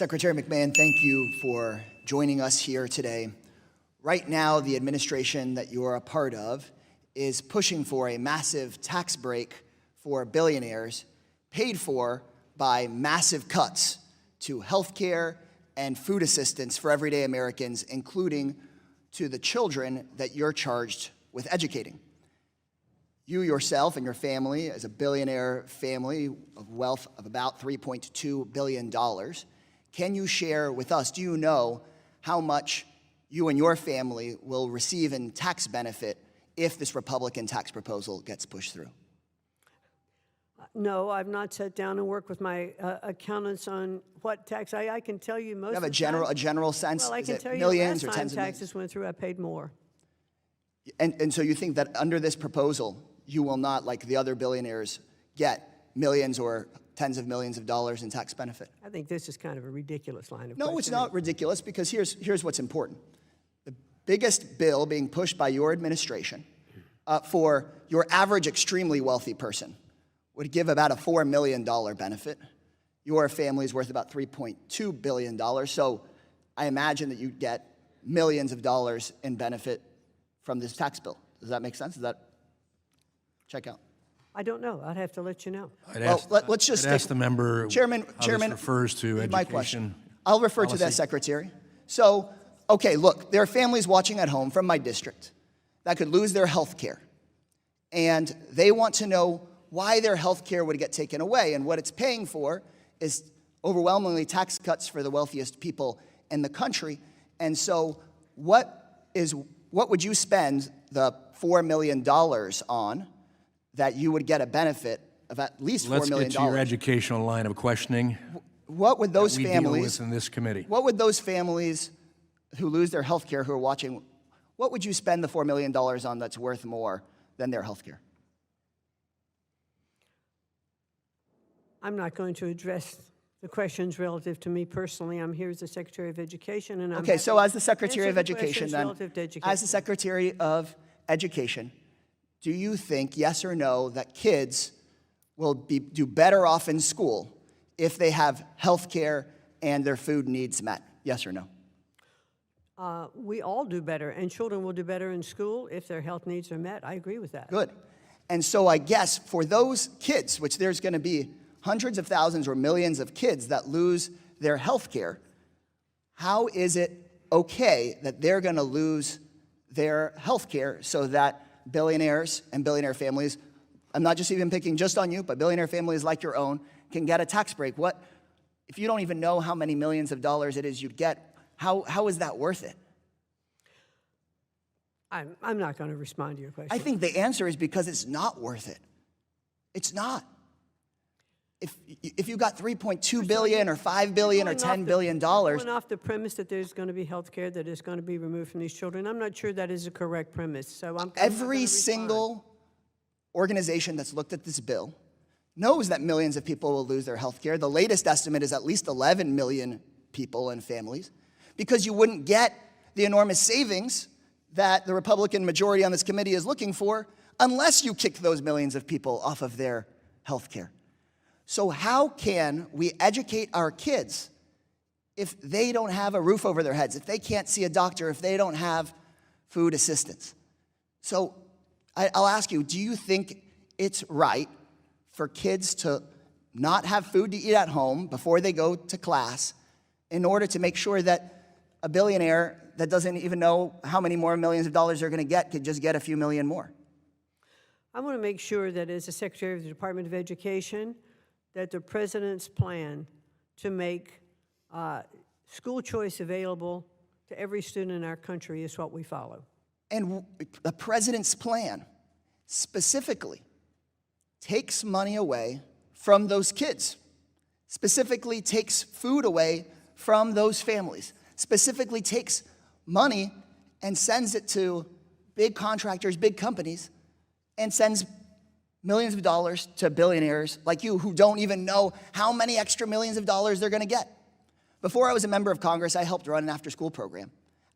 Secretary McMahon, thank you for joining us here today. Right now, the administration that you are a part of is pushing for a massive tax break for billionaires paid for by massive cuts to health care and food assistance for everyday Americans, including to the children that you're charged with educating. You yourself and your family, as a billionaire family of wealth of about $3.2 billion, can you share with us, do you know how much you and your family will receive in tax benefit if this Republican tax proposal gets pushed through? No, I've not sat down and worked with my accountants on what tax. I can tell you most. You have a general sense? Well, I can tell you millions or last time tens of millions? taxes went through, I paid more. And so you think that under this proposal, you will not, like the other billionaires, get millions or tens of millions of dollars in tax benefit? I think this is kind of a ridiculous line of No, questioning. it's not ridiculous, because here's what's important. The biggest bill being pushed by your administration for your average extremely wealthy person would give about a $4 million benefit. Your family's worth about $3.2 billion, so I imagine that you'd get millions of dollars in benefit from this tax bill. Does that make sense? Does that check out? I don't know. I'd have to let you know. Let's just ask the member Chairman, how this refers to education. My question. I'll refer to that, Secretary. So, okay, look, there are families watching at home from my district that could lose their health care, and they want to know why their health care would get taken away, and what it's paying for is overwhelmingly tax cuts for the wealthiest people in the country. And so what would you spend the $4 million on that you would get a benefit of at least $4 million? Let's get to your educational line of questioning. What would those families deal with in this committee? What would those families who lose their health care, who are watching, what would you spend the $4 million on that's worth more than their health care? I'm not going to address the questions relative to me personally. I'm here as the Secretary of Education, and I'm okay. So, as the Secretary of answer the Education, then, relative to education. as the Secretary of Education, do you think, yes or no, that kids will do better off in school if they have health care and their food needs met? Yes or no? We all do better, and children will do better in school if their health needs are met. I agree with that. Good. And so I guess for those kids, which there's going to be hundreds of thousands or millions of kids that lose their health care, how is it okay that they're going to lose their health care so that billionaires and billionaire families, I'm not just even picking just on you, but billionaire families like your own, can get a tax break? What, if you don't even know how many millions of dollars it is you'd get, how is that worth it? I'm not going to respond to your question. I think the answer is because it's not worth it. It's not. If you got $3.2 billion or $5 billion or $10 billion, going off the premise that there's going to be health care that is going to be removed from these children, I'm not sure that is a correct premise. So every single organization that's looked at this bill knows that millions of people will lose their health care. The latest estimate is at least 11 million people and families, because you wouldn't get the enormous savings that the Republican majority on this committee is looking for unless you kick those millions of people off of their health care. So how can we educate our kids if they don't have a roof over their heads, if they can't see a doctor, if they don't have food assistance? So I'll ask you, do you think it's right for kids to not have food to eat at home before they go to class in order to make sure that a billionaire that doesn't even know how many more millions of dollars they're going to get could just get a few million more? I want to make sure that as the Secretary of the Department of Education, that the President's plan to make school choice available to every student in our country is what we follow. And the President's plan specifically takes money away from those kids, specifically takes food away from those families, specifically takes money and sends it to big contractors, big companies, and sends millions of dollars to billionaires like you who don't even know how many extra millions of dollars they're going to get. Before I was a member of Congress, I helped run an after-school program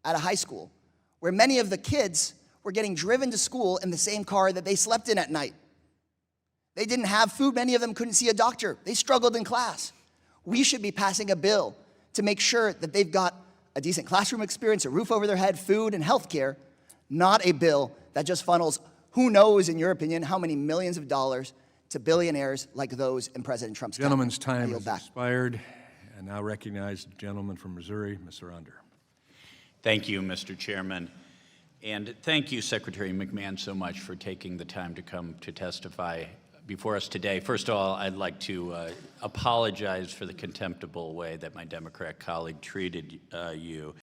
at a high school where many of the kids were getting driven to school in the same car that they slept in at night. They didn't have food. Many of them couldn't see a doctor. They struggled in class. We should be passing a bill to make sure that they've got a decent classroom experience, a roof over their head, food, and health care, not a bill that just funnels who knows, in your opinion, how many millions of dollars to billionaires like those in President Trump's cabinet. Gentleman's I time yield has back. expired. And now recognize the gentleman from Missouri, Mr. Under. Thank you, Mr. Chairman. And thank you, Secretary McMahon, so much for taking the time to come to testify before us today. First of all, I'd like to apologize for the contemptible way that my Democrat colleague treated you.